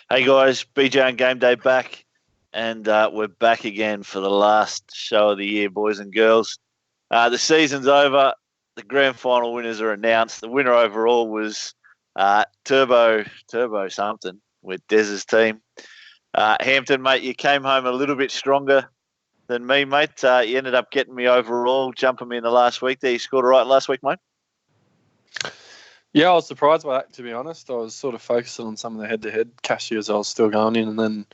Hey guys, BJ and Game Day back, and we're back again for the last show of the year, boys and girls. The season's over. The grand final winners are announced. The winner overall was Turbo something with Dez's team. Hampton, mate, you came home a little bit stronger than me, mate. You ended up getting me overall, jumping me in the last week there. You scored all right last week, mate. Yeah, I was surprised by that, to be honest. I was sort of focusing on some of the head-to-head cashiers I was still going in, and then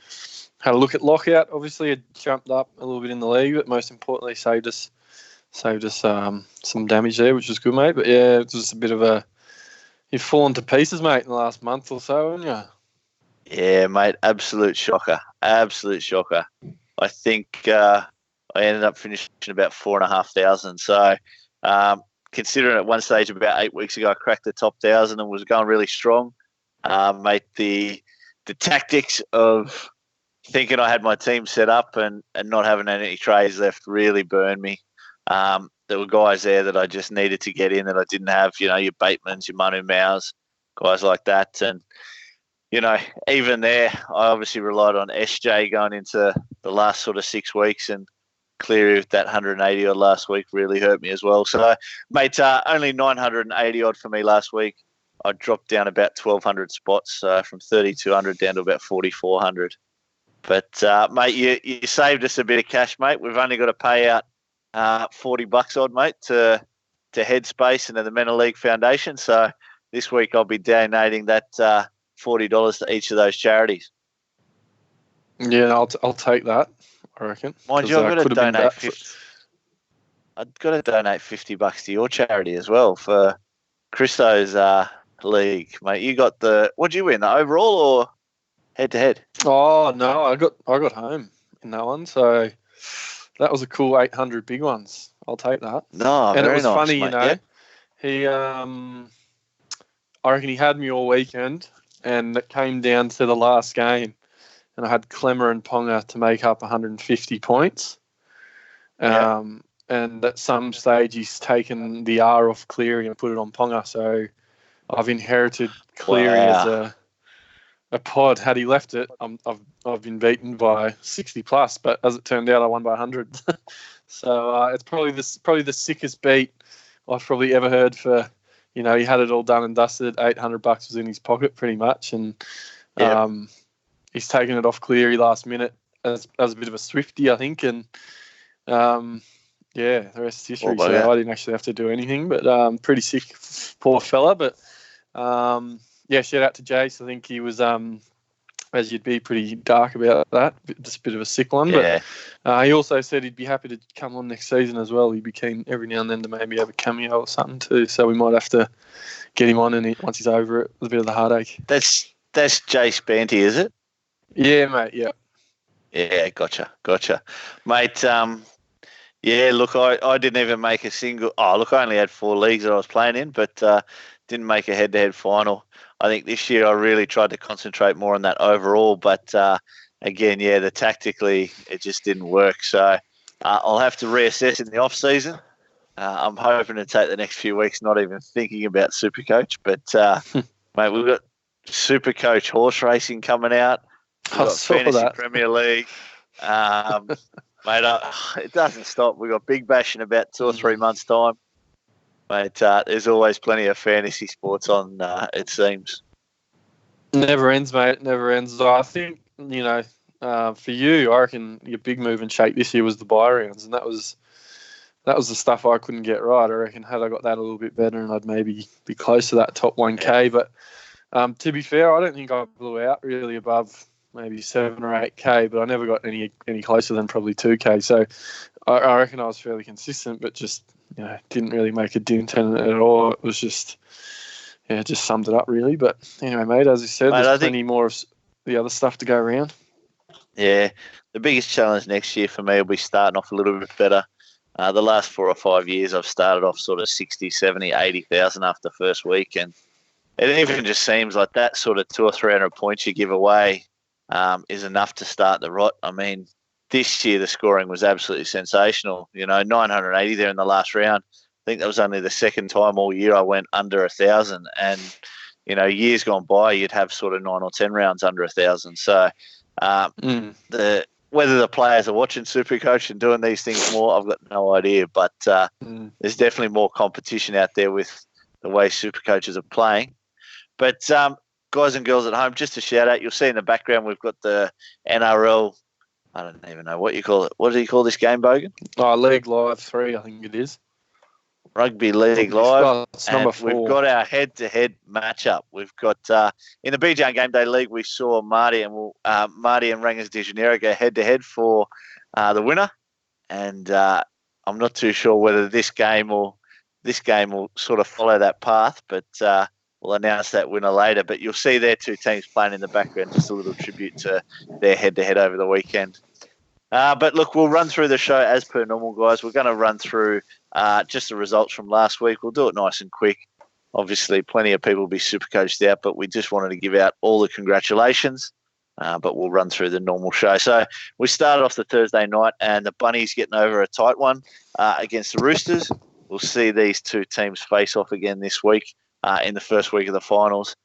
had a look at Lockout. Obviously, it jumped up a little bit in the league, but most importantly, saved us some damage there, which was good, mate. But yeah, it was a bit of a... You've fallen to pieces, mate, in the last month or so, haven't you? Yeah, mate, absolute shocker. Absolute shocker. I think I ended up finishing about 4,500. So, considering at one stage about 8 weeks ago, I cracked the top 1,000 and was going really strong. Mate, the tactics of thinking I had my team set up and not having any trades left really burned me. There were guys there that I just needed to get in that I didn't have, your Batemans, your Manu Maus, guys like that. And, even there, I obviously relied on SJ going into the last sort of 6 weeks, and Cleary with that 180 odd last week really hurt me as well. So, mate, only 980 odd for me last week. I dropped down about 1,200 spots, from 3,200 down to about 4,400. But, mate, you saved us a bit of cash, mate. We've only got to pay out $40 odd, mate, to Headspace and to the Mental League Foundation. So this week I'll be donating that $40 to each of those charities. Yeah, I'll take that, I reckon. Mind you, I've got to donate I've got to donate $50 to your charity as well for Christo's league, mate. You got what'd you win, the overall or head-to-head? Oh, no, I got home in that one, so that was a cool 800 big ones. I'll take that. No, and very it was nice, funny, mate. He, I reckon he had me all weekend, and it came down to the last game, and I had Clemmer and Ponga to make up 150 points. And at some stage, he's taken the R off Cleary and put it on Ponga. So I've inherited Cleary as a pod. Had he left it, I've been beaten by 60 plus. But as it turned out, I won by 100. So it's probably the sickest beat I've probably ever heard. For he had it all done and dusted. $800 was in his pocket pretty much, and he's taken it off Cleary last minute as a bit of a Swifty, I think, and. The rest is history. So I didn't actually have to do anything, but pretty sick, poor fella. But shout out to Jace. I think he was, as you'd be, pretty dark about that. Just a bit of a sick one. Yeah. But he also said he'd be happy to come on next season as well. He'd be keen every now and then to maybe have a cameo or something too. So we might have to get him on, and once he's over it, with a bit of the heartache. That's Jace Banty, is it? Yeah, mate. Yeah. Yeah, gotcha, mate. Look, I didn't even make a single... I only had 4 leagues that I was playing in, but didn't make a head-to-head final. I think this year I really tried to concentrate more on that overall, but again, the tactically, it just didn't work. So I'll have to reassess in the off-season. I'm hoping to take the next few weeks not even thinking about Supercoach, but, mate, we've got Supercoach horse racing coming out. We've got Fantasy Premier League. Mate, it doesn't stop. We've got Big Bash in about 2 or 3 months' time. Mate, there's always plenty of fantasy sports on, it seems. Never ends, mate. Never ends. I think, for you, I reckon your big move and shake this year was the buy rounds, and that was the stuff I couldn't get right. I reckon had I got that a little bit better, and I'd maybe be close to that top 1K. Yeah. But to be fair, I don't think I blew out really above maybe 7 or 8K, but I never got any closer than probably 2K. So I reckon I was fairly consistent, but just didn't really make a dent in it at all. It was just summed it up really. But anyway, mate, as you said, there's plenty more of the other stuff to go around. Yeah, the biggest challenge next year for me will be starting off a little bit better. The last 4 or 5 years, I've started off sort of 60, 70, 80,000 after the first week, and it even just seems like that sort of 200 or 300 points you give away is enough to start the rot. I mean, this year the scoring was absolutely sensational. 980 there in the last round. I think that was only the second time all year I went under 1,000. And years gone by, you'd have sort of 9 or 10 rounds under 1,000. So whether the players are watching Supercoach and doing these things more, I've got no idea. But there's definitely more competition out there with the way Supercoaches are playing. But guys and girls at home, just a shout out. You'll see in the background we've got the NRL. I don't even know what you call it. What do you call this game, Bogan? League Live 3, I think it is. Rugby League Live. It's number 4. We've got our head-to-head matchup. We've got in the BJ and GameDay League, we saw Marty and Rangers de Janeiro go head-to-head for the winner. And I'm not too sure whether this game will sort of follow that path, but we'll announce that winner later. But you'll see their two teams playing in the background, just a little tribute to their head-to-head over the weekend. But look, we'll run through the show as per normal, guys. We're going to run through just the results from last week. We'll do it nice and quick. Obviously, plenty of people will be super coached out, but we just wanted to give out all the congratulations. But we'll run through the normal show. So we started off the Thursday night, and the Bunnies getting over a tight one against the Roosters. We'll see these two teams face off again this week in the first week of the finals.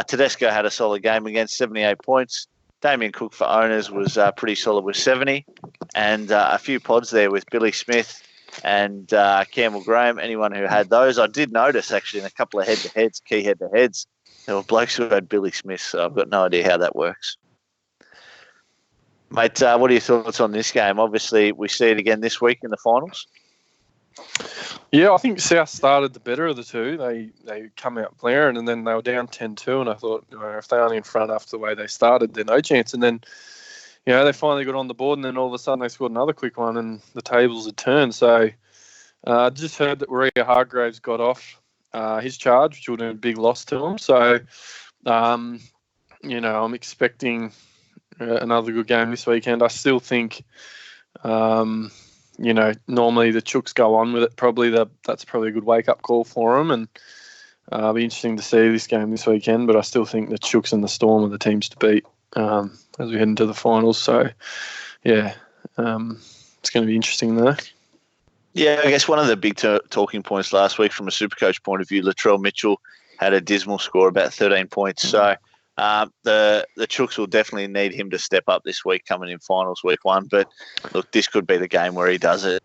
Tedesco had a solid game against 78 points. Damien Cook for owners was pretty solid with 70, and a few pods there with Billy Smith and Campbell Graham. Anyone who had those, I did notice actually in a couple of key head-to-heads, there were blokes who had Billy Smith, so I've got no idea how that works. Mate, what are your thoughts on this game? Obviously, we see it again this week in the finals. Yeah, I think South started the better of the two. They come out blaring, and then they were down 10-2, and I thought, if they're only in front after the way they started, they're no chance. And then, they finally got on the board, and then all of a sudden they scored another quick one, and the tables had turned. So I just heard that Warrior Hargraves got off his charge, which would have been a big loss to him. So, I'm expecting another good game this weekend. I still think... normally the Chooks go on with it. That's probably a good wake-up call for them, and it'll be interesting to see this game this weekend. But I still think the Chooks and the Storm are the teams to beat as we head into the finals. So, it's going to be interesting there. Yeah, I guess one of the big talking points last week from a Supercoach point of view, Latrell Mitchell had a dismal score, about 13 points. So the Chooks will definitely need him to step up this week coming in finals week 1. But look, this could be the game where he does it.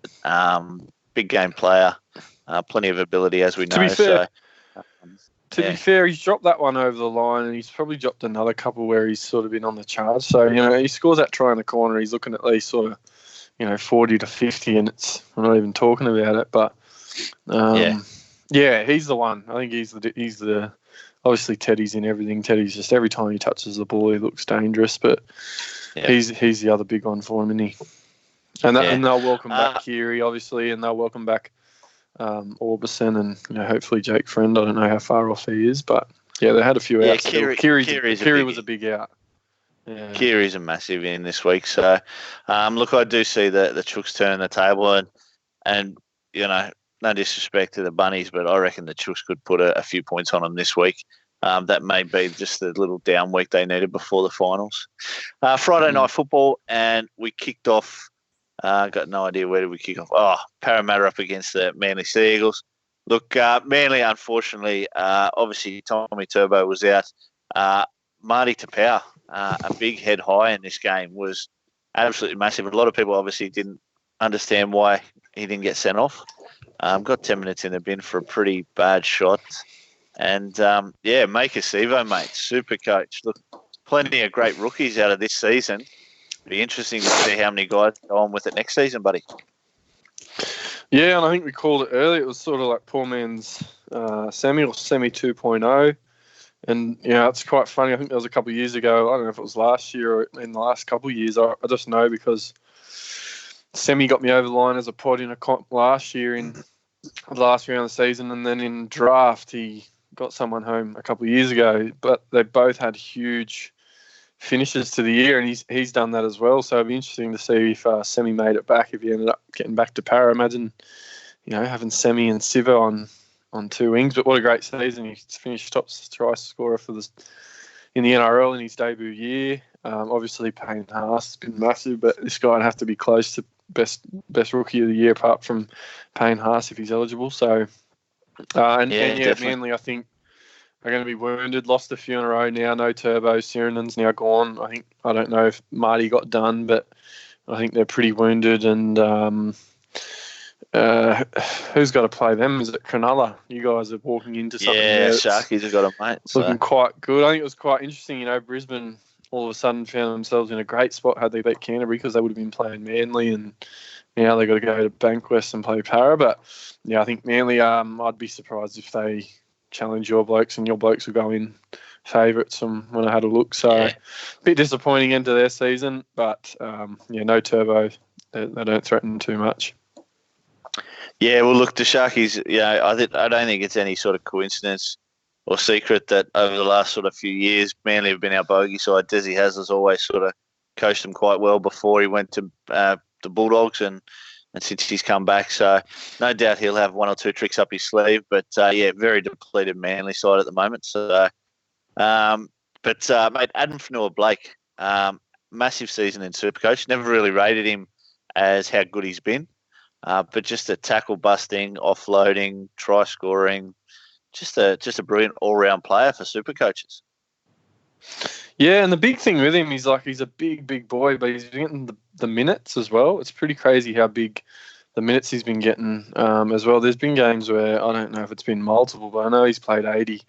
Big game player, plenty of ability as we know. To be fair, he's dropped that one over the line, and he's probably dropped another couple where he's sort of been on the charge. So, he scores that try in the corner. He's looking at least sort of, 40 to 50, and we're not even talking about it. But, he's the one. I think he's the obviously, Teddy's in everything. Teddy's just every time he touches the ball, he looks dangerous. But he's the other big one for him, isn't he? And they'll welcome back Keary, obviously, and they'll welcome back Orbison and hopefully Jake Friend. I don't know how far off he is, but they had a few outs. Keary was a big out. Yeah. Keary's a massive in this week. So, look, I do see the Chooks turn the table, and no disrespect to the Bunnies, but I reckon the Chooks could put a few points on them this week. That may be just the little down week they needed before the finals. Friday night football, and we kicked off. Got no idea where did we kick off. Parramatta up against the Manly Sea Eagles. Look, Manly, unfortunately, obviously Tommy Turbo was out. Marty Tapau, a big head high in this game, was absolutely massive. A lot of people obviously didn't understand why he didn't get sent off. Got 10 minutes in the bin for a pretty bad shot. And, make a Sevo, mate. Super coach. Look, plenty of great rookies out of this season. It'll be interesting to see how many guys go on with it next season, buddy. Yeah, and I think we called it earlier. It was sort of like poor man's semi or semi 2.0. And, it's quite funny. I think that was a couple of years ago. I don't know if it was last year or in the last couple of years. I just know because Semi got me over the line as a pod in a comp last year in the last round of the season, and then in draft he got someone home a couple of years ago. But they both had huge finishes to the year, and he's done that as well. So it'd be interesting to see if Semi made it back, if he ended up getting back to Para. Imagine, having Semi and Siva on two wings. But what a great season! He's finished top try scorer in the NRL in his debut year. Obviously, Payne Haas has been massive, but this guy would have to be close to best rookie of the year apart from Payne Haas if he's eligible. So, Manly, I think are going to be wounded. Lost a few in a row now. No Turbo. Sirenen's now gone. I don't know if Marty got done, but I think they're pretty wounded. And who's got to play them? Is it Cronulla? You guys are walking into something there. Sharkies have got a mate. Looking quite good. I think it was quite interesting. Brisbane all of a sudden found themselves in a great spot had they beat Canterbury, because they would have been playing Manly, and now they've got to go to Bankwest and play Para. But yeah, I think Manly, I'd be surprised if they challenge your blokes, and your blokes will go in favourites from when I had a look. So a bit disappointing end to their season, but no Turbo. They don't threaten too much. Yeah, well, look, the Sharkies, I don't think it's any sort of coincidence or secret that over the last sort of few years, Manly have been our bogey side. Desi Hasler's always sort of coached them quite well before he went to the Bulldogs, and since he's come back. So no doubt he'll have one or two tricks up his sleeve. But, very depleted Manly side at the moment. So, mate, Adam Fanua-Blake, massive season in Supercoach. Never really rated him as how good he's been. But just a tackle busting, offloading, try scoring, just a brilliant all-round player for Supercoaches. Yeah, and the big thing with him is he's a big boy, but he's getting the minutes as well. It's pretty crazy how big the minutes he's been getting as well. There's been games where I don't know if it's been multiple, but I know he's played 80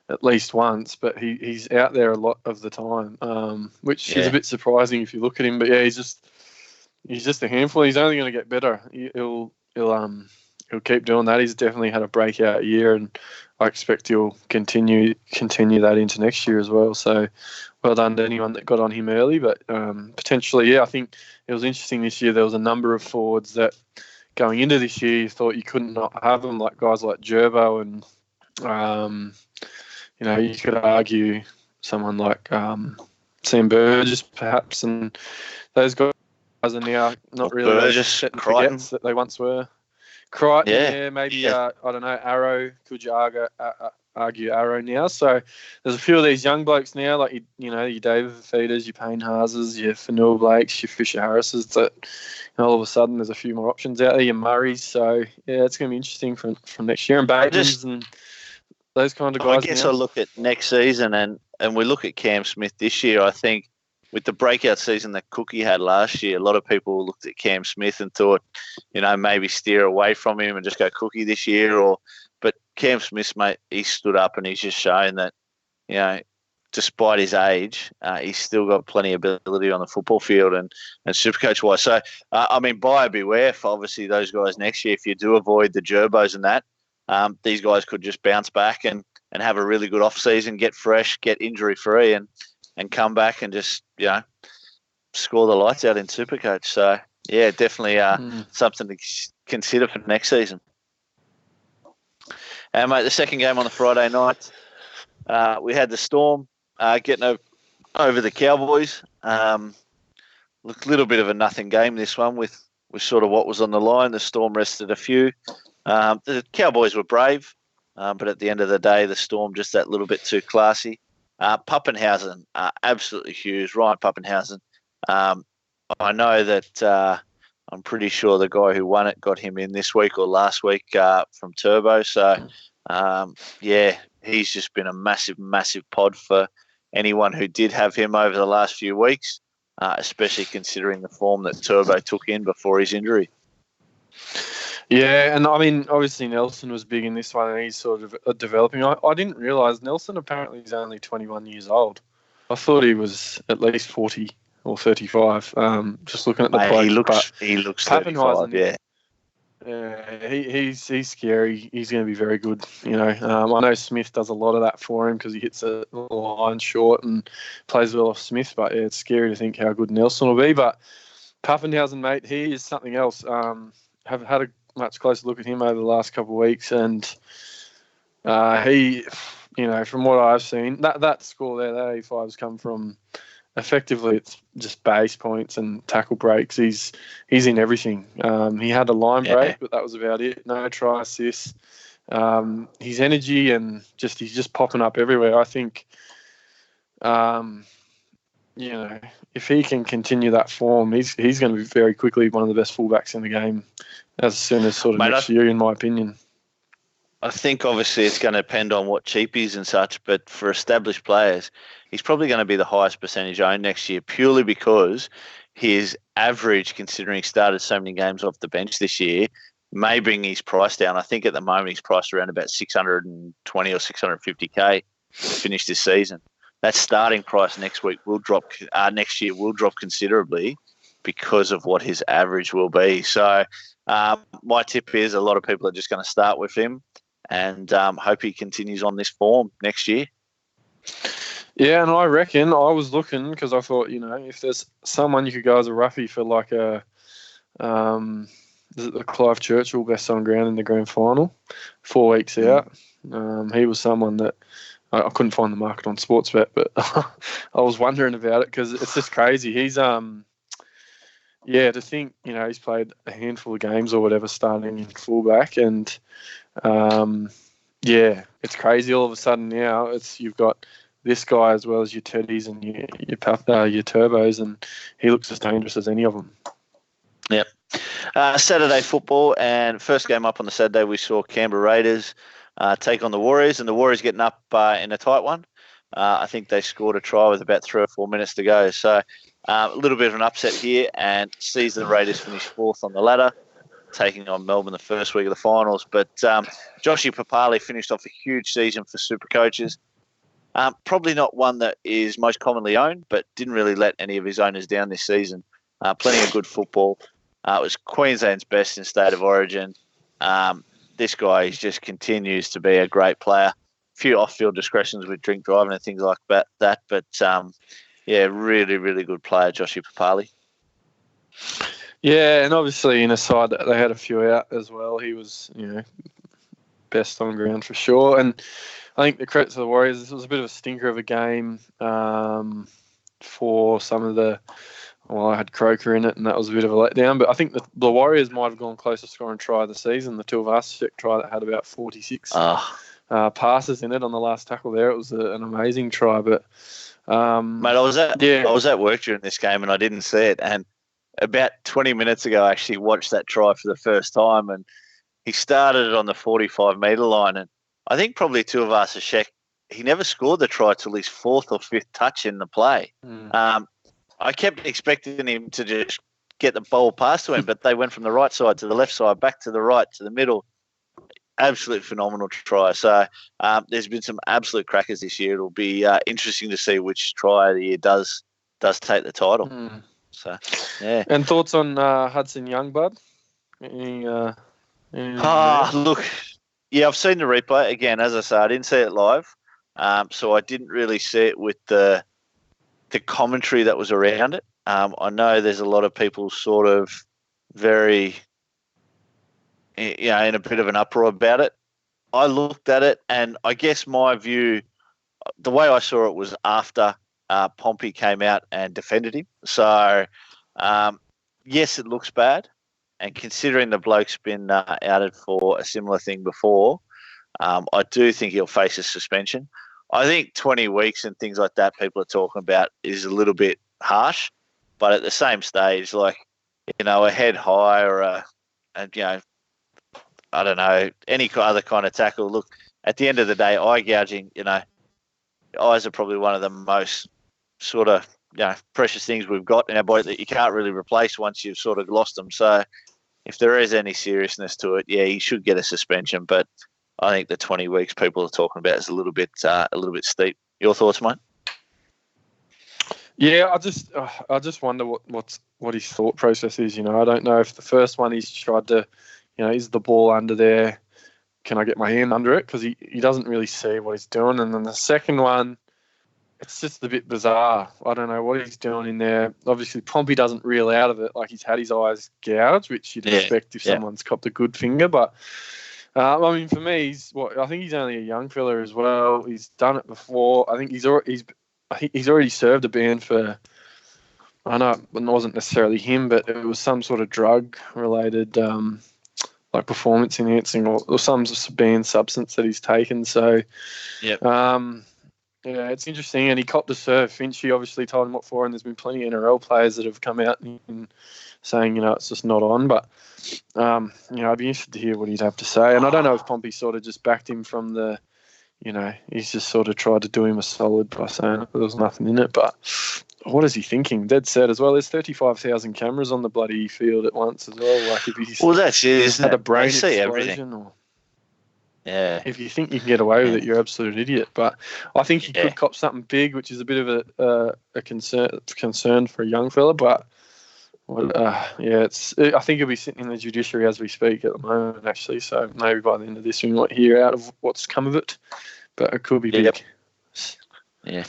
at least once, but he's out there a lot of the time, which is a bit surprising if you look at him. But yeah, he's just a handful. He's only going to get better. He'll keep doing that. He's definitely had a breakout year, and I expect he'll continue that into next year as well. So well done to anyone that got on him early. But potentially, I think it was interesting this year. There was a number of forwards that going into this year you thought you couldn't not have them, like guys like Gerbo, and you could argue someone like Sam Burgess perhaps, and those guys are now not really Burgess, forgets that they once were. Crichton, maybe I don't know. Arrow, could you argue Arrow now? So there's a few of these young blokes now, like your David Feeders, your Payne Haases, your Fanua Blakes, your Fisher Harrises. That all of a sudden there's a few more options out there. Your Murrays. So yeah, it's going to be interesting from next year, and Batemans and those kind of guys. I guess I look at next season and we look at Cam Smith this year. I think with the breakout season that Cookie had last year, a lot of people looked at Cam Smith and thought, maybe steer away from him and just go Cookie this year. But Cam Smith, mate, he stood up and he's just shown that, despite his age, he's still got plenty of ability on the football field and Supercoach wise. So, buyer beware for obviously those guys next year. If you do avoid the Gerbos and that, these guys could just bounce back and have a really good off season, get fresh, get injury free, and come back and just, score the lights out in Supercoach. So, yeah, definitely something to consider for next season. And, mate, the second game on the Friday night, we had the Storm getting over the Cowboys. Look, a little bit of a nothing game, this one, with sort of what was on the line. The Storm rested a few. The Cowboys were brave, but at the end of the day, the Storm just that little bit too classy. Pappenhausen, absolutely huge. Ryan Pappenhausen. I know that I'm pretty sure the guy who won it got him in this week or last week from Turbo. So, he's just been a massive, massive pod for anyone who did have him over the last few weeks, especially considering the form that Turbo took in before his injury. Yeah, and obviously Nelson was big in this one, and he's sort of developing. I didn't realise Nelson apparently is only 21 years old. I thought he was at least 40 or 35. Just looking at the play, he looks 35. Yeah. He's scary. He's going to be very good. I know Smith does a lot of that for him because he hits a line short and plays well off Smith. But yeah, it's scary to think how good Nelson will be. But Pappenhausen, mate, he is something else. Have had a much closer look at him over the last couple of weeks, and he, from what I've seen, that score there, that 85 has come from effectively it's just base points and tackle breaks. He's in everything. He had a line break, but that was about it. No try assists. His energy and he's just popping up everywhere. I think, if he can continue that form, he's going to be very quickly one of the best fullbacks in the game as soon as sort of next year, in my opinion. I think obviously it's going to depend on what cheapies and such, but for established players, he's probably going to be the highest percentage owned next year purely because his average, considering he started so many games off the bench this year, may bring his price down. I think at the moment he's priced around about 620 or 650K to finish this season. That starting price next year will drop considerably because of what his average will be. So my tip is a lot of people are just going to start with him and hope he continues on this form next year. Yeah, and I reckon I was looking because I thought, if there's someone you could go as a roughie for like a is it the Clive Churchill best on ground in the grand final 4 weeks out. He was someone that I couldn't find the market on Sportsbet, but I was wondering about it because it's just crazy. He's to think he's played a handful of games or whatever starting in fullback, and it's crazy. All of a sudden now you've got this guy as well as your Teddies and your Turbos, and he looks as dangerous as any of them. Yep. Saturday football, and first game up on the Saturday we saw Canberra Raiders take on the Warriors, and the Warriors getting up in a tight one. I think they scored a try with about 3 or 4 minutes to go. So a little bit of an upset here, and sees the Raiders finish 4th on the ladder, taking on Melbourne the first week of the finals. But Joshy Papali finished off a huge season for Supercoaches. Probably not one that is most commonly owned, but didn't really let any of his owners down this season. Plenty of good football. It was Queensland's best in State of Origin. This guy just continues to be a great player. A few off-field discretions with drink driving and things like that. But, really, really good player, Joshy Papali. Yeah, and obviously in a side that they had a few out as well, he was, best on ground for sure. And I think the credit to the Warriors, this was a bit of a stinker of a game for some of the... Well, I had Croker in it, and that was a bit of a letdown. But I think the Warriors might have gone close to scoring try of the season. The Tuivasa try that had about 46 passes in it on the last tackle there. It was an amazing try. But mate, I was at work during this game, and I didn't see it. And about 20 minutes ago, I actually watched that try for the first time, and he started it on the 45-metre line. And I think probably Tuivasa he never scored the try till his 4th or 5th touch in the play. I kept expecting him to just get the ball past to him, but they went from the right side to the left side, back to the right, to the middle. Absolute phenomenal try. So there's been some absolute crackers this year. It'll be interesting to see which try of the year does take the title. So, yeah. And thoughts on Hudson Youngblood? Look, yeah, I've seen the replay. Again, as I say, I didn't see it live, so I didn't really see it with the commentary that was around it. I know there's a lot of people sort of very, in a bit of an uproar about it. I looked at it, and I guess my view, the way I saw it was after Pompey came out and defended him. So, yes, it looks bad. And considering the bloke's been outed for a similar thing before, I do think he'll face a suspension. I think 20 weeks and things like that people are talking about is a little bit harsh, but at the same stage, like, a head high or I don't know, any other kind of tackle. Look, at the end of the day, eye gouging, eyes are probably one of the most sort of, precious things we've got in our body that you can't really replace once you've sort of lost them. So if there is any seriousness to it, yeah, he should get a suspension, but I think the 20 weeks people are talking about is a little bit steep. Your thoughts, mate? Yeah, I just wonder what his thought process is. I don't know if the first one he's tried to, is the ball under there? Can I get my hand under it? Because he doesn't really see what he's doing. And then the second one, it's just a bit bizarre. I don't know what he's doing in there. Obviously, Pompey doesn't reel out of it. Like, he's had his eyes gouged, which you'd expect if someone's copped a good finger, but. For me, I think he's only a young fella as well. He's done it before. I think he's already served a ban for. I know it wasn't necessarily him, but it was some sort of drug-related, like performance enhancing or some banned substance that he's taken. So, Yeah, it's interesting, and he copped a serve. Finchy obviously told him what for, and there's been plenty of NRL players that have come out and saying, it's just not on. But, I'd be interested to hear what he'd have to say. And I don't know if Pompey sort of just backed him from the, he's just sort of tried to do him a solid by saying there was nothing in it. But what is he thinking? Dead set as well. There's 35,000 cameras on the bloody field at once as well. Like if he's that's it, isn't had it? a brain They see explosion everything. or... Yeah. If you think you can get away with it, you're an absolute idiot. But I think he could cop something big, which is a bit of a concern for a young fella. But I think he'll be sitting in the judiciary as we speak at the moment, actually. So maybe by the end of this, we might hear out of what's come of it. But it could be big. Yeah.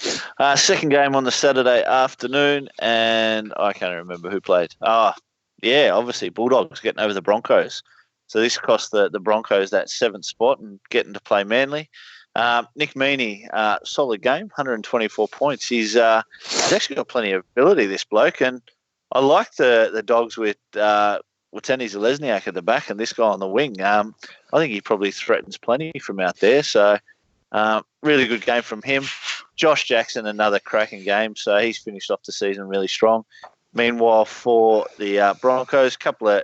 Second game on the Saturday afternoon, and I can't remember who played. Obviously Bulldogs getting over the Broncos. So this cost the Broncos that 7th spot and getting to play Manly. Nick Meaney, solid game, 124 points. He's actually got plenty of ability, this bloke, and I like the Dogs with Watene Zelezniak at the back and this guy on the wing. I think he probably threatens plenty from out there. So really good game from him. Josh Jackson, another cracking game. So he's finished off the season really strong. Meanwhile, for the Broncos, a couple of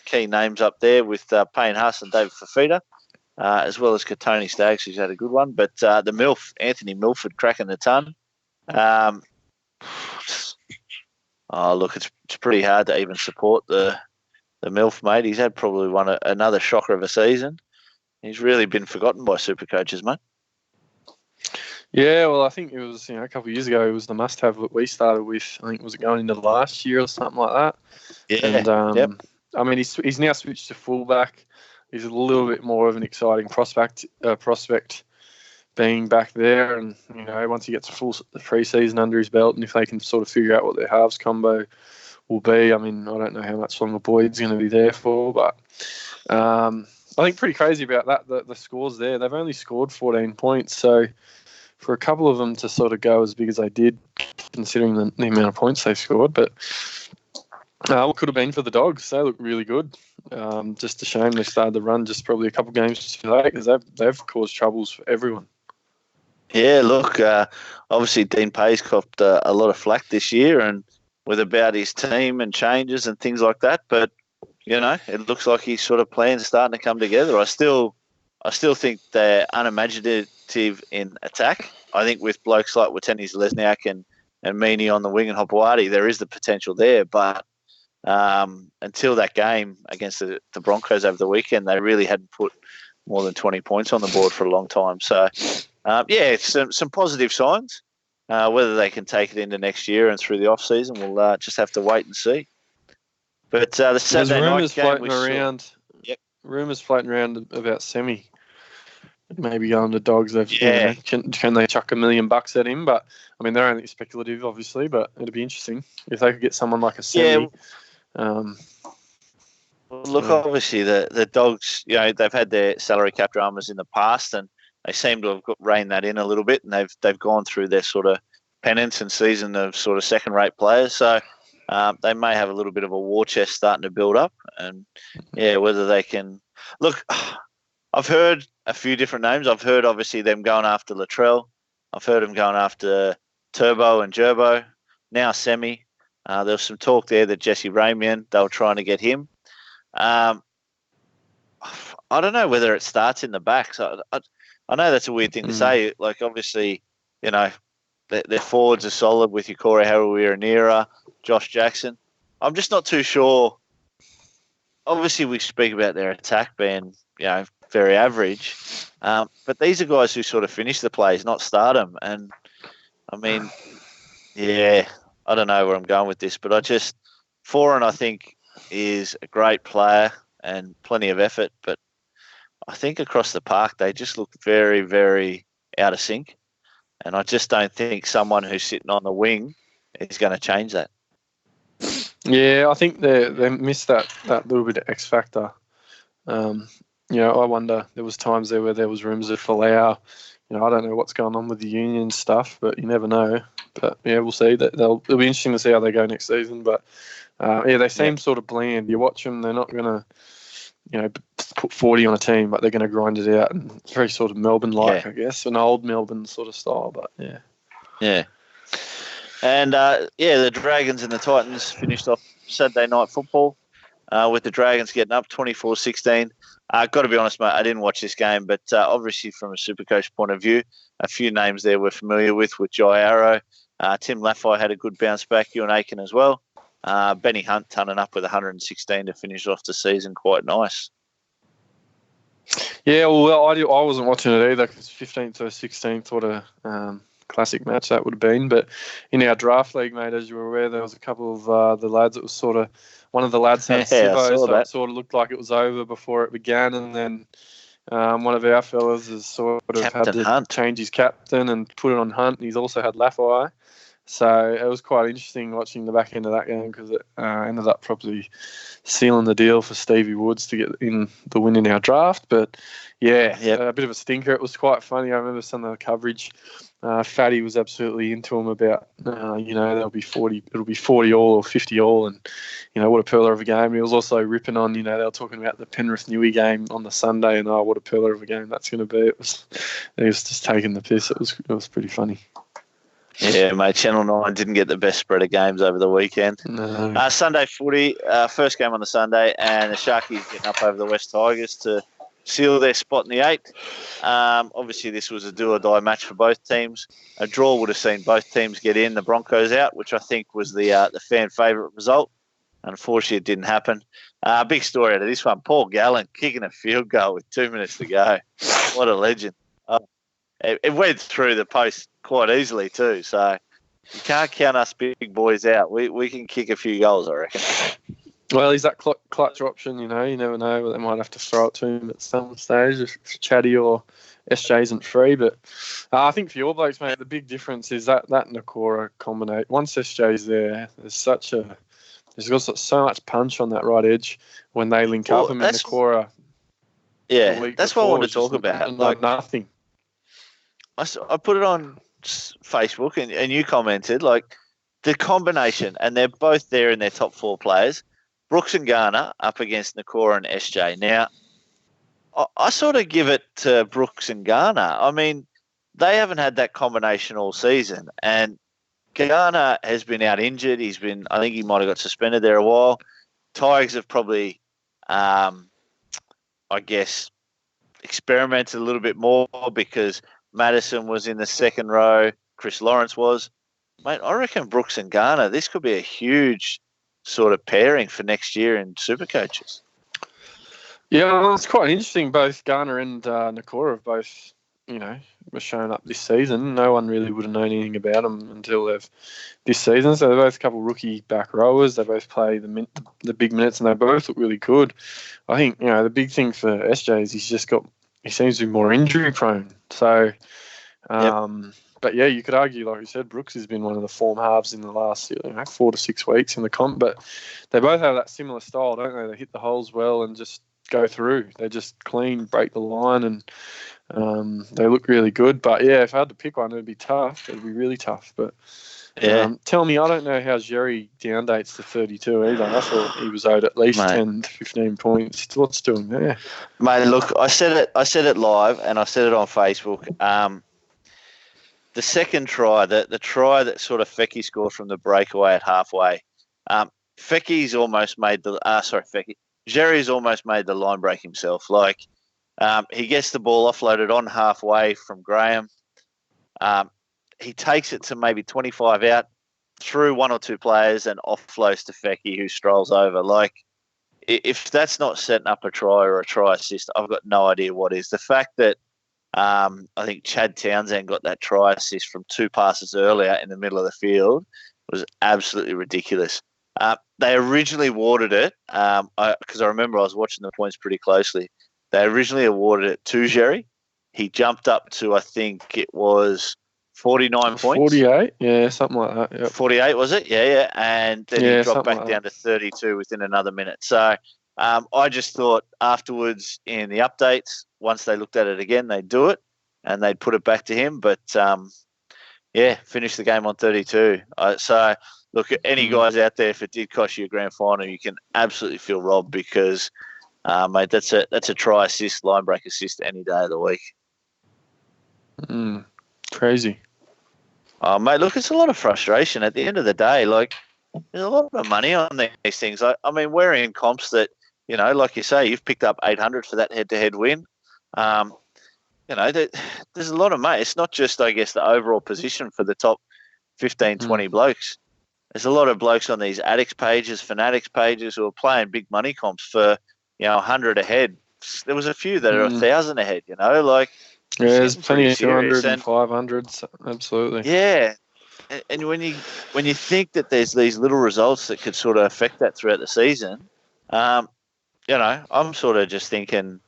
key names up there with Payne Haas and David Fafita, as well as Katoni Staggs, who's had a good one. But the MILF, Anthony Milford, cracking the ton. It's pretty hard to even support the MILF, mate. He's had probably another shocker of a season. He's really been forgotten by super coaches, mate. Yeah, well, I think it was a couple of years ago. It was the must-have that we started with. I think was it going into last year or something like that. Yeah. And I mean, he's now switched to fullback. He's a little bit more of an exciting prospect being back there. And, once he gets a full pre-season under his belt and if they can sort of figure out what their halves combo will be, I mean, I don't know how much longer Boyd's going to be there for. But I think pretty crazy about that, the scores there. They've only scored 14 points. So for a couple of them to sort of go as big as they did, considering the amount of points they scored. But... what could have been for the Dogs? They look really good. Just a shame they started the run just probably a couple of games too late because they've caused troubles for everyone. Yeah, look, obviously Dean Pay's copped a lot of flack this year and with about his team and changes and things like that. But, it looks like his sort of plan's starting to come together. I still think they're unimaginative in attack. I think with blokes like Watene Zelezniak and Meaney on the wing and Hopewadi, there is the potential there. But until that game against the Broncos over the weekend, they really hadn't put more than 20 points on the board for a long time. So, it's some positive signs. Whether they can take it into next year and through the off-season, we'll just have to wait and see. But the Saturday night game Rumours floating around about Semi maybe going to Dogs. Can they chuck $1 million at him? But, I mean, they're only speculative, obviously, but it'd be interesting if they could get someone like a Semi. Obviously the Dogs, they've had their salary cap dramas in the past, and they seem to have reined that in a little bit, and they've gone through their sort of penance and season of sort of second-rate players. So they may have a little bit of a war chest starting to build up, and whether they can look. I've heard a few different names. I've heard obviously them going after Latrell. I've heard them going after Turbo and Gerbo. Now Semi. There was some talk there that Jesse Ramian, they were trying to get him. I don't know whether it starts in the back. So I know that's a weird thing to say. Like, obviously, their forwards are solid with your Corey Harawira-Nira, Josh Jackson. I'm just not too sure. Obviously, we speak about their attack being, very average. But these are guys who sort of finish the plays, not start them. And, I mean, I don't know where I'm going with this, but Foran, I think, is a great player and plenty of effort. But I think across the park, they just look very, very out of sync. And I just don't think someone who's sitting on the wing is going to change that. Yeah, I think they missed that little bit of X factor. I wonder, there was times there where there was rumours of Folau. I don't know what's going on with the union stuff, but you never know. But we'll see. It'll be interesting to see how they go next season. But they seem sort of bland. You watch them, they're not going to. put 40 on a team, but they're going to grind it out. And it's very sort of Melbourne-like, Yeah. I guess, an old Melbourne sort of style, but yeah. Yeah. And, the Dragons and the Titans finished off Saturday night football with the Dragons getting up 24-16. Got to be honest, mate, I didn't watch this game, but obviously from a Supercoach point of view, a few names there we're familiar with Jai Arrow. Tim Laffey had a good bounce back, Ewan Aiken as well. Benny Hunt turning up with 116 to finish off the season. Quite nice. Yeah, well, I wasn't watching it either because 15th or 16th, what a classic match that would have been. But in our draft league, mate, as you were aware, there was a couple of the lads that was sort of, one of the lads had Sivo, so it sort of looked like it was over before it began. And then one of our fellas has sort of Captain had to Hunt. change his captain and put it on Hunt. He's also had Laffey. So it was quite interesting watching the back end of that game because it ended up probably sealing the deal for Stevie Woods to get in the win in our draft. But yeah, a bit of a stinker. It was quite funny. I remember some of the coverage. Fatty was absolutely into him about, there'll be 40, it'll be 40 all or 50 all, and what a pearler of a game. He was also ripping on, they were talking about the Penrith Newey game on the Sunday, and what a pearler of a game that's going to be. He was just taking the piss. It was pretty funny. Yeah, mate, Channel 9 didn't get the best spread of games over the weekend. No. Sunday footy, first game on the Sunday, and the Sharkies getting up over the West Tigers to seal their spot in the 8th. Obviously, this was a do-or-die match for both teams. A draw would have seen both teams get in, the Broncos out, which I think was the fan favourite result. Unfortunately, it didn't happen. Big story out of this one, Paul Gallen kicking a field goal with 2 minutes to go. What a legend. It went through the post quite easily too, so you can't count us big boys out. We can kick a few goals, I reckon. Well, he's that clutch option, you never know, but they might have to throw it to him at some stage if Chatty or SJ isn't free. But I think for your blokes, mate, the big difference is that Nakora combinate. Once SJ's there, there's got so much punch on that right edge when they link up. I mean, Nakora. Yeah, that's what I want to talk about. Like nothing. I put it on Facebook and you commented, like, the combination, and they're both there in their top 4 players, Brooks and Garner up against Nakora and SJ. Now, I sort of give it to Brooks and Garner. I mean, they haven't had that combination all season, and Garner has been out injured. I think he might have got suspended there a while. Tigers have probably, I guess, experimented a little bit more because Madison was in the second row. Chris Lawrence was. Mate, I reckon Brooks and Garner, this could be a huge sort of pairing for next year in Supercoaches. Yeah, well, it's quite interesting. Both Garner and Nakora have both, were shown up this season. No one really would have known anything about them until this season. So they're both a couple of rookie back rowers. They both play the big minutes, and they both look really good. I think, the big thing for SJ is he seems to be more injury prone. So, but yeah, you could argue, like you said, Brooks has been one of the form halves in the last 4 to 6 weeks in the comp. But they both have that similar style, don't they? They hit the holes well and just go through. They just clean, break the line, and they look really good. But yeah, if I had to pick one, it'd be tough. It'd be really tough. But tell me, I don't know how Jerry downdates to 32 either. I thought he was owed at least 10 to 15 points. What's doing there? Mate, look, I said it live and I said it on Facebook. The second try, the try that sort of Fecky scored from the breakaway at halfway, Fecky's almost made Jerry's almost made the line break himself. Like, he gets the ball offloaded on halfway from Graham. He takes it to maybe 25 out through one or two players and offloads to Fecky, who strolls over. Like, if that's not setting up a try or a try assist, I've got no idea what is. The fact that I think Chad Townsend got that try assist from 2 passes earlier in the middle of the field was absolutely ridiculous. They originally awarded it, because I remember I was watching the points pretty closely. They originally awarded it to Jerry. He jumped up to, I think it was 49 points. 48, yeah, something like that. Yep. 48, was it? Yeah. And then he dropped back down to 32 within another minute. So I just thought afterwards in the updates, once they looked at it again, they'd do it and they'd put it back to him. But, finished the game on 32. So, look, any guys out there, if it did cost you a grand final, you can absolutely feel robbed because Mate, that's a try assist, line break assist any day of the week. Crazy. Oh, mate, look, it's a lot of frustration at the end of the day. Like, there's a lot of money on these things. I mean, we're in comps that, like you say, you've picked up 800 for that head-to-head win. There's a lot of money. It's not just, I guess, the overall position for the top 15, 20 blokes. There's a lot of blokes on these addicts pages, fanatics pages who are playing big money comps for, 100 ahead. There was a few that are 1,000 ahead, like. Yeah, there's plenty of 200 and 500s. Absolutely. Yeah. And when you think that there's these little results that could sort of affect that throughout the season, I'm sort of just thinking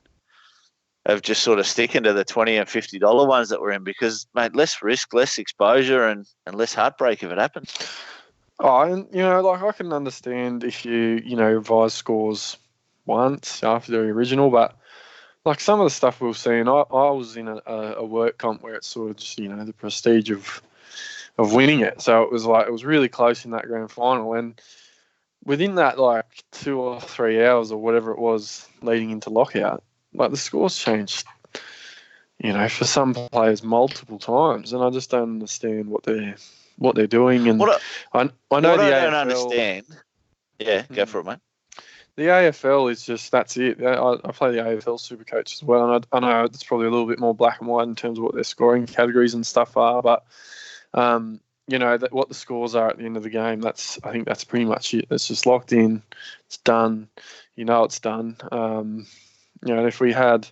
of just sort of sticking to the $20 and $50 ones that we're in because, mate, less risk, less exposure, and less heartbreak if it happens. Oh, and, I can understand if you, revise scores once after the original, but like some of the stuff we've seen, I was in a work comp where it's sort of just, the prestige of winning it. So it was really close in that grand final. And within that, like 2 or 3 hours or whatever it was leading into lockout, like the scores changed, for some players multiple times. And I just don't understand what they're doing. And I know what the I AFL, don't understand. Yeah, go for it, mate. The AFL is just, that's it. I play the AFL Supercoach as well, and I know it's probably a little bit more black and white in terms of what their scoring categories and stuff are, but, what the scores are at the end of the game, I think that's pretty much it. It's just locked in. It's done. It's done. If we had,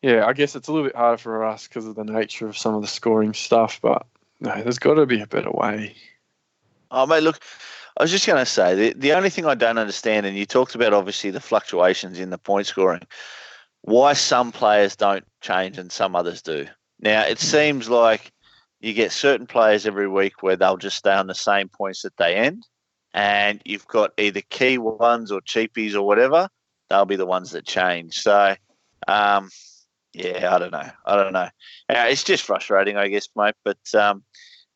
I guess it's a little bit harder for us because of the nature of some of the scoring stuff, but no, there's got to be a better way. Oh, mate, look, I was just going to say, the only thing I don't understand, and you talked about obviously the fluctuations in the point scoring, why some players don't change and some others do. Now, it seems like you get certain players every week where they'll just stay on the same points that they end, and you've got either key ones or cheapies or whatever, they'll be the ones that change. So, I don't know. It's just frustrating, I guess, mate, but...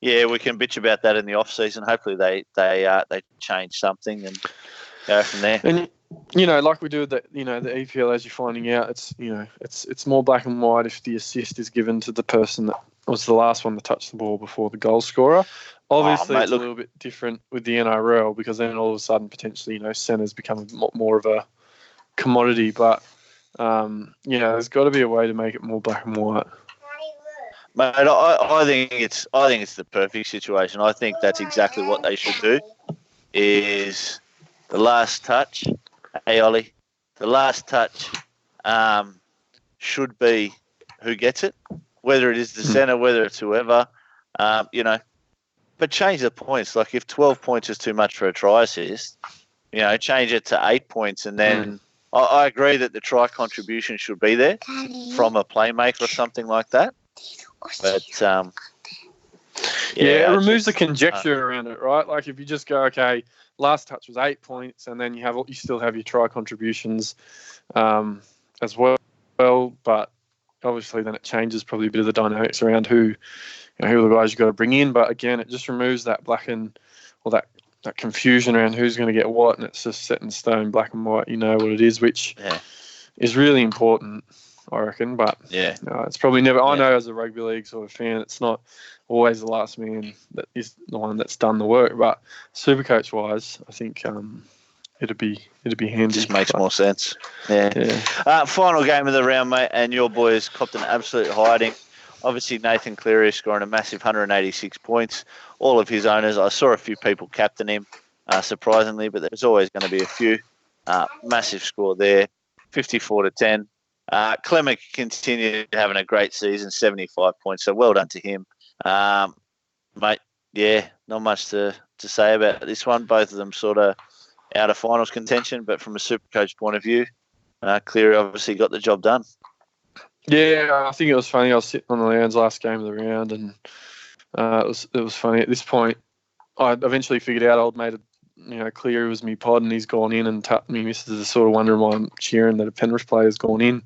we can bitch about that in the off season. Hopefully they change something and go from there. And like we do with the EPL, as you're finding out, it's more black and white if the assist is given to the person that was the last one to touch the ball before the goal scorer. Obviously, it's a little bit different with the NRL because then all of a sudden potentially centers become more of a commodity. But there's got to be a way to make it more black and white. Mate, I think it's the perfect situation. I think that's exactly what they should do. Is the last touch, hey Ollie, the last touch should be who gets it, whether it is the centre, whether it's whoever, But change the points. Like if 12 points is too much for a try assist, change it to 8 points, and then I agree that the try contribution should be there from a playmaker or something like that. But it removes the conjecture around it, right? Like if you just go, okay, last touch was 8 points, and then you still have your try contributions as well. But obviously, then it changes probably a bit of the dynamics around who are the guys you got to bring in. But again, it just removes that that confusion around who's going to get what, and it's just set in stone, black and white. You know what it is, which is really important, I reckon. But it's probably never. I know as a rugby league sort of fan, it's not always the last man that is the one that's done the work. But Supercoach wise, I think it'd be handy. Just makes more sense. Final game of the round, mate, and your boys copped an absolute hiding. Obviously, Nathan Cleary scoring a massive 186 points. All of his owners, I saw a few people captain him, surprisingly, but there's always going to be a few. Massive score there, 54-10. Clement continued having a great season, 75 points, so well done to him. Mate, not much to say about this one. Both of them sort of out of finals contention, but from a Supercoach point of view, Cleary obviously got the job done. Yeah, I think it was funny. I was sitting on the lounge last game of the round, and it was funny. At this point, I eventually figured out old mate, Cleary was me pod, and he's gone in and tapped me. This is sort of wondering why I'm cheering that a Penrith player's gone in.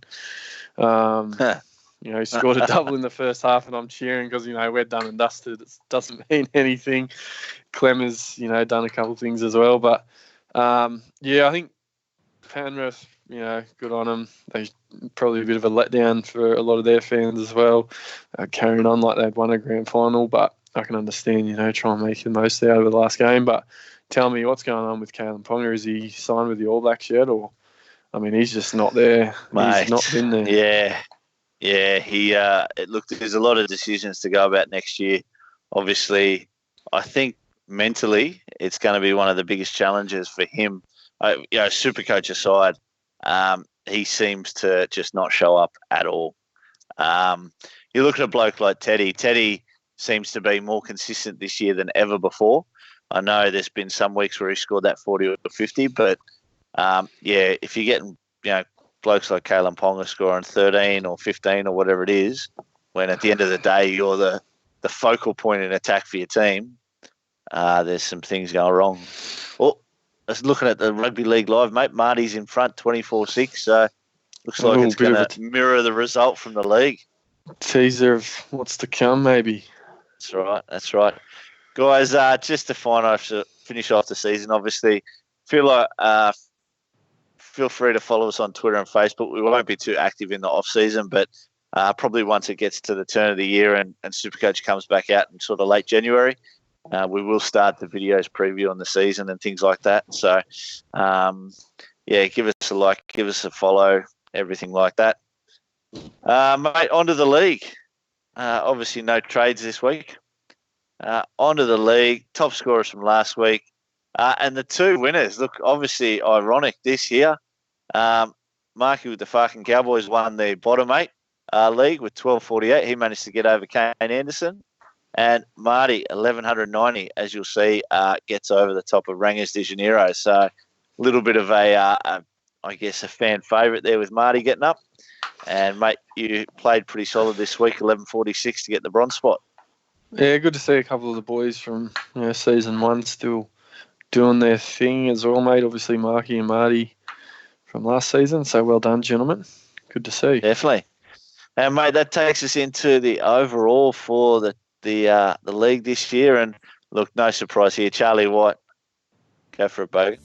He scored a double in the first half, and I'm cheering because we're done and dusted. It doesn't mean anything. Clem has done a couple of things as well, but I think Penrith good on them. They probably a bit of a letdown for a lot of their fans as well, carrying on like they'd won a grand final. But I can understand, try and make the most out of the last game. But tell me, what's going on with Kalen Ponga? Is he signed with the All Blacks yet, or he's just not there? Mate, he's not been there. Yeah. He there's a lot of decisions to go about next year. Obviously, I think mentally it's going to be one of the biggest challenges for him. Supercoach aside, he seems to just not show up at all. You look at a bloke like Teddy. Teddy seems to be more consistent this year than ever before. I know there's been some weeks where he scored that 40 or 50, but if you're getting blokes like Kalen Ponga scoring 13 or 15 or whatever it is, when at the end of the day you're the focal point in attack for your team, there's some things going wrong. Well, I was looking at the Rugby League Live, mate. Marty's in front 24-6, so looks like it's going to mirror the result from the league. Teaser of what's to come, maybe. That's right. Guys, just to finish off the season, obviously, feel free to follow us on Twitter and Facebook. We won't be too active in the off-season, but probably once it gets to the turn of the year and Supercoach comes back out in sort of late January, we will start the videos preview on the season and things like that. So, give us a like, give us a follow, everything like that. Mate, onto the league. Obviously, no trades this week. Onto the league, top scorers from last week. And the two winners, look, obviously ironic this year. Marky with the fucking Cowboys won the bottom 8 league with 1248. He managed to get over Kane Anderson. And Marty, 1190, as you'll see, gets over the top of Rangers de Janeiro. So a little bit of a fan favourite there with Marty getting up. And, mate, you played pretty solid this week, 1146 to get the bronze spot. Yeah, good to see a couple of the boys from season 1 still doing their thing as well, mate. Obviously, Marky and Marty from last season. So well done, gentlemen. Good to see. Definitely. And, mate, that takes us into the overall for the league this year. And, look, no surprise here. Charlie White, go for it, Bogan.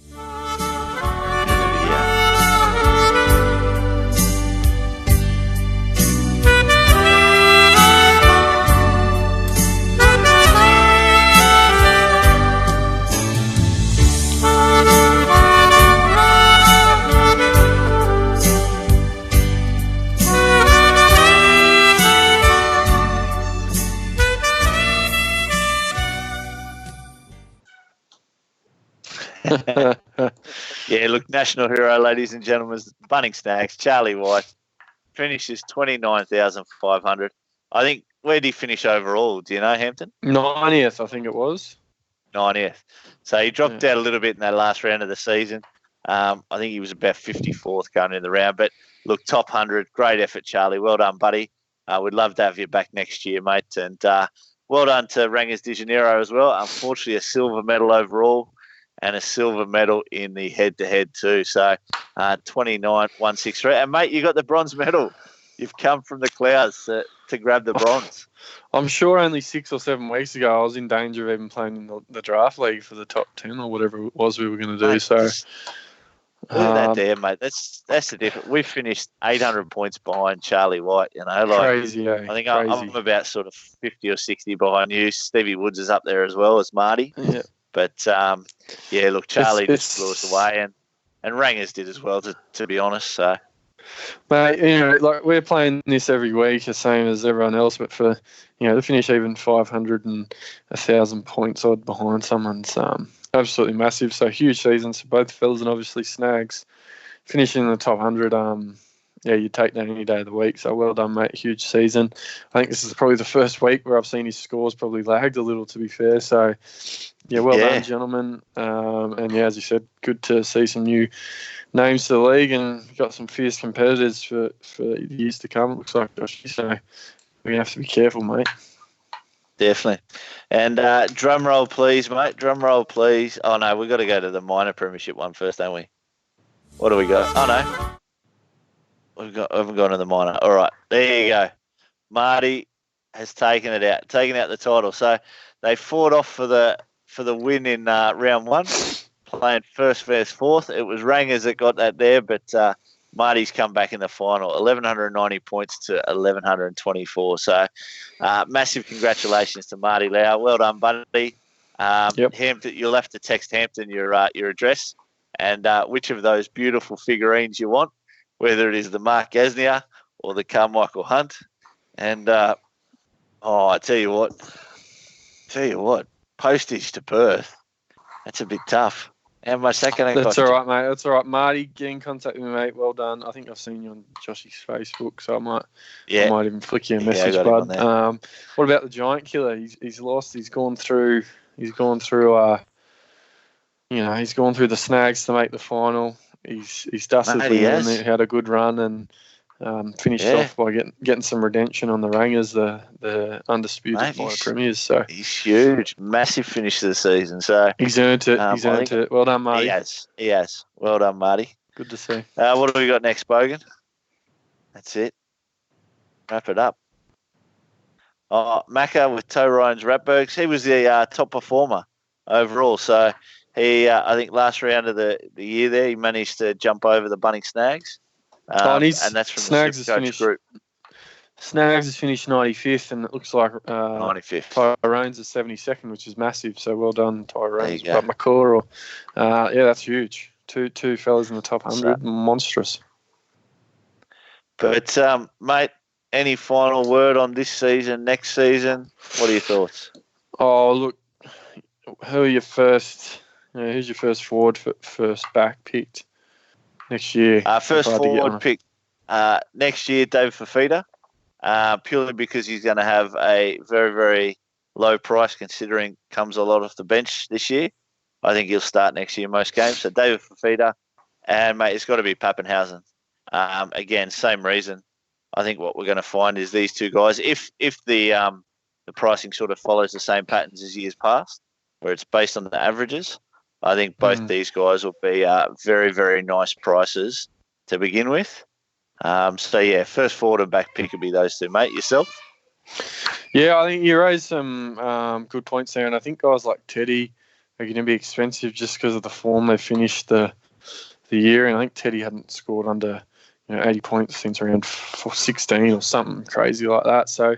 Yeah, look, national hero, ladies and gentlemen, Bunning Snags, Charlie White, finishes 29,500. I think, where did he finish overall? Do you know, Hampton? 90th, I think it was. 90th. So he dropped out a little bit in that last round of the season. I think he was about 54th going in the round. But, look, top 100, great effort, Charlie. Well done, buddy. We'd love to have you back next year, mate. And well done to Rangers de Janeiro as well. Unfortunately, a silver medal overall and a silver medal in the head-to-head too. So 29,163. And, mate, you got the bronze medal. You've come from the clouds to grab the bronze. I'm sure only 6 or 7 weeks ago I was in danger of even playing in the draft league for the top 10 or whatever it was we were going to do. Mate, so look at that there, mate. That's the difference. We finished 800 points behind Charlie White. Crazy, eh? I think I'm about sort of 50 or 60 behind you. Stevie Woods is up there as well as Marty. Yeah. But, look, Charlie just blew us away, and Rangers did as well, to be honest. So, mate, like we're playing this every week, the same as everyone else, but for, to finish even 500 and 1,000 points odd behind someone's absolutely massive. So, huge seasons for both fellas, and obviously Snags finishing in the top 100. You take that any day of the week. So well done, mate. Huge season. I think this is probably the first week where I've seen his scores probably lagged a little, to be fair. So, well done, gentlemen. As you said, good to see some new names to the league and got some fierce competitors for years to come, it looks like, Josh. So we're going to have to be careful, mate. Definitely. And drum roll, please, mate. Drum roll, please. Oh, no, we've got to go to the minor premiership one first, don't we? What do we got? Oh, no. We haven't gone to the minor. All right, there you go. Marty has taken out the title. So they fought off for the win in round 1, playing first versus fourth. It was Rangers that got that there, but Marty's come back in the final, 1,190 points to 1,124. So, massive congratulations to Marty Lau. Well done, buddy. Hampton, you'll have to text Hampton your address and which of those beautiful figurines you want, whether it is the Mark Gasnier or the Carmichael Hunt. And I tell you what, postage to Perth, that's a bit tough. How much that going to cost? That's all right, mate. That's all right. Marty, get in contact with me, mate. Well done. I think I've seen you on Josh's Facebook, so I might even flick you a message, bud. What about the Giant Killer? He's lost. He's gone through. He's gone through the snags to make the final. He's dusted. He had a good run and finished off by getting some redemption on the Rangers, the undisputed minor premiers. So he's huge, massive finish to the season. So he's earned it. Well done, Marty. He has. Well done, Marty. Good to see. What have we got next, Bogan? That's it. Wrap it up. Macca with Toe Ryan's Ratbergs. He was the top performer overall. So he, I think, last round of the year there, he managed to jump over the Bunny Snags. And that's from Snags the Supercoach group. Snags has finished 95th, and it looks like 95th. Tyrone's is 72nd, which is massive. So well done, Tyrone. But McCall, that's huge. Two fellas in the top 100, monstrous. But mate, any final word on this season, next season? What are your thoughts? Oh, look, who are your first? Who's your first forward, first back picked next year? First forward pick next year, David Fafita, purely because he's going to have a very, very low price considering comes a lot off the bench this year. I think he'll start next year most games. So David Fafita, and mate, it's got to be Pappenhausen. Again, same reason. I think what we're going to find is these two guys, if the pricing sort of follows the same patterns as years past, where it's based on the averages, I think both these guys will be very, very nice prices to begin with. First forward and back pick will be those two, mate. Yourself? Yeah, I think you raised some good points there, and I think guys like Teddy are going to be expensive just because of the form they finished the year, and I think Teddy hadn't scored under 80 points since around 16 or something crazy like that. So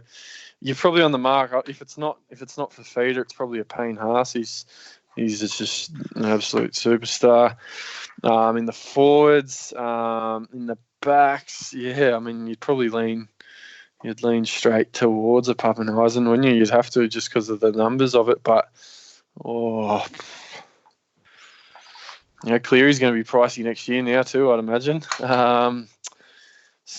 you're probably on the mark. If it's not for Feeder, it's probably a Payne Haas. He's just an absolute superstar. In the forwards, in the backs, I mean, you'd probably lean straight towards a Pappenhausen, wouldn't you? You'd have to just because of the numbers of it. But Cleary's going to be pricey next year now too, I'd imagine.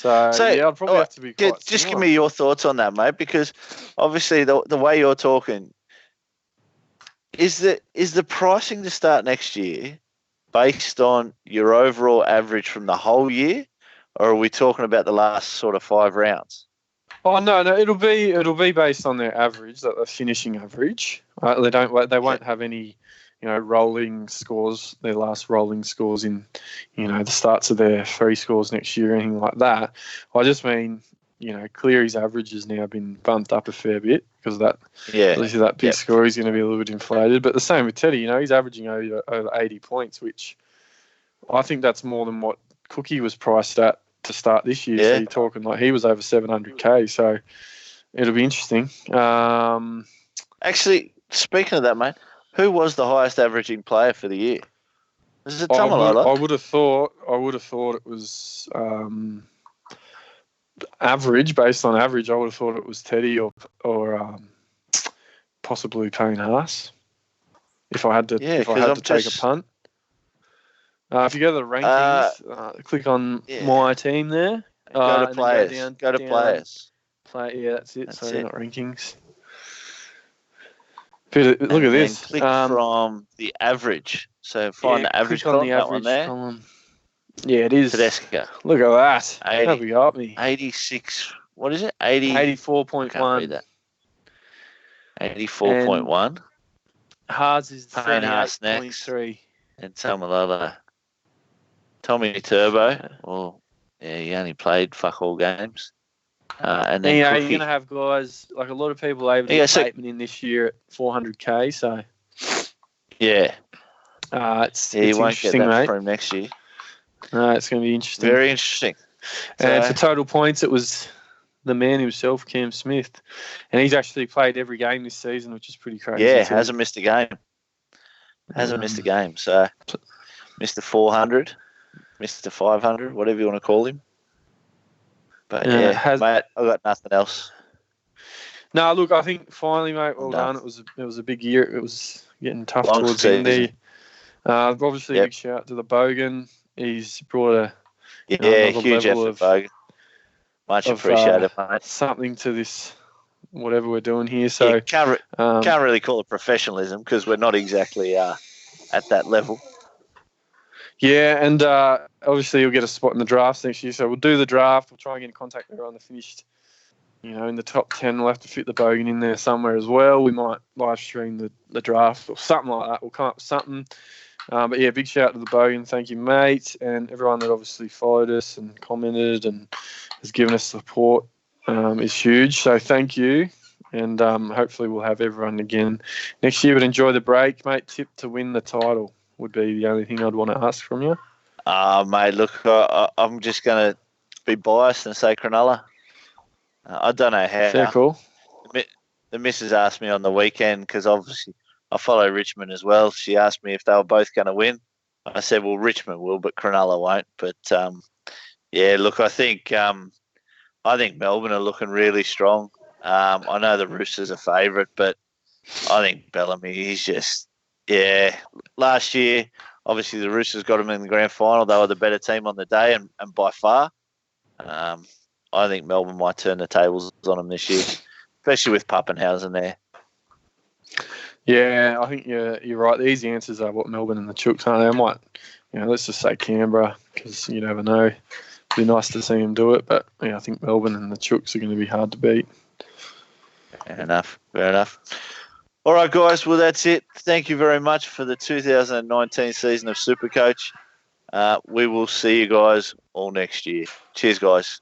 I'd probably have to be quite just give me your thoughts on that, mate, because obviously the way you're talking, is the pricing to start next year based on your overall average from the whole year, or are we talking about the last sort of 5 rounds? Oh no, it'll be based on their average, the finishing average. They won't have any rolling scores, their last rolling scores in, the starts of their free scores next year or anything like that. I just mean, Cleary's average has now been bumped up a fair bit because of that. Yeah. At least that big score is going to be a little bit inflated. But the same with Teddy, he's averaging over 80 points, which I think that's more than what Cookie was priced at to start this year. Yeah. So you're talking like he was over 700K. So it'll be interesting. Actually, speaking of that, mate, who was the highest averaging player for the year? Was it Tamalolo? I would have thought it was average, based on average. I would have thought it was Teddy or possibly Payne Haas. If I had to take a punt. If you go to the rankings, click on my team there. Go to players. Go to players. That's it. Not rankings. Look at this. Click from the average. So find the average column. The average column. Yeah, it is. Tedesca. Look at that. 80, how we got me? 86. What is it? 84.1. 84.1. Haas is 38.3. And Tamalolo. Tommy Turbo. Well, he only played fuck all games. And then you're going to have guys, like a lot of people able to get Bateman in this year at 400K, so... Yeah. It's you won't get that mate. from next year. It's going to be interesting. Very interesting. And for total points, it was the man himself, Cam Smith. And he's actually played every game this season, which is pretty crazy. Yeah, too. hasn't missed a game. Missed a game. So, Mr. 400, Mr. 500, whatever you want to call him. But mate, I've got nothing else. No, look, I think finally, mate, well done. It was a big year. It was getting tough towards the end there. Obviously, big shout out to the Bogan. He's brought a huge effort, Bogan. Much appreciated, mate. Something to this, whatever we're doing here. So can't really call it professionalism because we're not exactly at that level. Yeah, and obviously you'll get a spot in the drafts next year. So we'll do the draft. We'll try and get in contact with everyone that finished, in the top 10. We'll have to fit the Bogan in there somewhere as well. We might live stream the draft or something like that. We'll come up with something. But yeah, big shout out to the Bogan. Thank you, mate. And everyone that obviously followed us and commented and has given us support is huge. So thank you. And hopefully we'll have everyone again next year. But enjoy the break, mate. Tip to win the title would be the only thing I'd want to ask from you. Mate, look, I'm just going to be biased and say Cronulla. I don't know how. Fair call. The missus asked me on the weekend because obviously I follow Richmond as well. She asked me if they were both going to win. I said, well, Richmond will, but Cronulla won't. But, look, I think Melbourne are looking really strong. I know the Roosters are favourite, but I think Bellamy, he's just, last year, obviously the Roosters got him in the grand final. They were the better team on the day and by far. I think Melbourne might turn the tables on them this year, especially with Pappenhausen there. Yeah, I think you're right. The easy answers are what Melbourne and the Chooks are. I might, let's just say Canberra because you never know. It'd be nice to see them do it, but I think Melbourne and the Chooks are going to be hard to beat. Fair enough. All right, guys. Well, that's it. Thank you very much for the 2019 season of Supercoach. We will see you guys all next year. Cheers, guys.